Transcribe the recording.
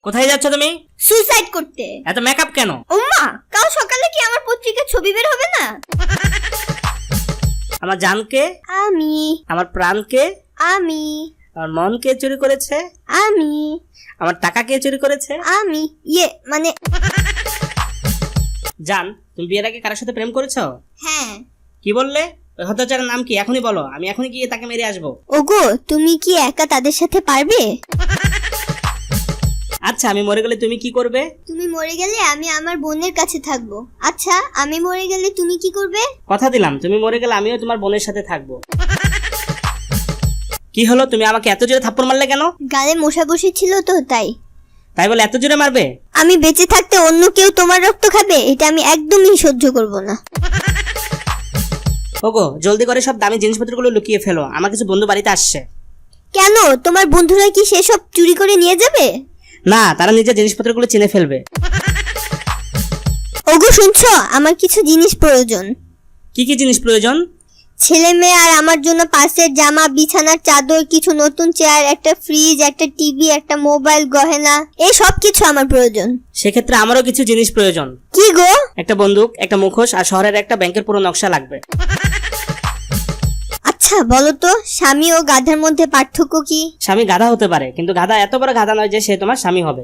কোথায় যাচ্ছ তুমি? সুইসাইড করতে। এত মেকআপ কেন? ওম্মা, কাল সকালে কি আমার পত্রিকার ছবি বের হবে না? আমার জানকে, আমি। আমার প্রাণকে, আমি। আমার মনকে চুরি করেছে, আমি। আমার টাকা কে চুরি করেছে? আমি। মানে জান, তুমি বিয়ের আগে কারোর সাথে প্রেম করেছো? হ্যাঁ। কি বললে? ওই হত্যাচারের নাম কি? এখনই বলো, আমি এখনই গিয়ে তাকে মেরে আসবো। ওগো, তুমি কি একা তাদের সাথে পারবে? আচ্ছা, আমি মরে গেলে তুমি কি করবে? তুমি মরে গেলে আমি আমার বোনের কাছে থাকবো। আচ্ছা, আমি মরে গেলে তুমি কি করবে? কথা দিলাম, তুমি মরে গেলে আমিও তোমার বোনের সাথে থাকবো। কি হলো, তুমি আমাকে এত জোরে থাপ্পড় মারলে কেন? গালে মশা বসেছিল তো তাই। তাই বলে এত জোরে মারবে? আমি বেঁচে থাকতে অন্য কেউ তোমার রক্ত খাবে, এটা আমি একদমই সহ্য করব না। ওগো, জলদি করে সব দামি জিনিসপত্রগুলো লুকিয়ে ফেলো, আমার কিছু বন্ধু বাড়িতে আসছে। কেন, তোমার বন্ধুরা কি সেসব চুরি করে নিয়ে যাবে? না, তারা নিজের জিনিসপত্রগুলো চিনে ফেলবে। ওগো শুনছো, আমার কিছু জিনিস প্রয়োজন। কি কি জিনিস প্রয়োজন? ছেলে মেয়ে আর আমার জন্য পাশের জামা, বিছানার চাদর, কিছু নতুন চেয়ার, একটা ফ্রিজ, একটা টিভি, একটা মোবাইল, গহনা, এই সব কিছু আমার প্রয়োজন। সেক্ষেত্রে আমারও কিছু জিনিস প্রয়োজন। কি গো? একটা বন্দুক, একটা মুখোশ আর শহরের একটা ব্যাংকের পুরো নকশা লাগবে। আচ্ছা বলো তো, স্বামী ও গাধার মধ্যে পার্থক্য কি? স্বামী গাধা হতে পারে, কিন্তু গাধা এত বড় গাধা নয় যে সে তোমার স্বামী হবে।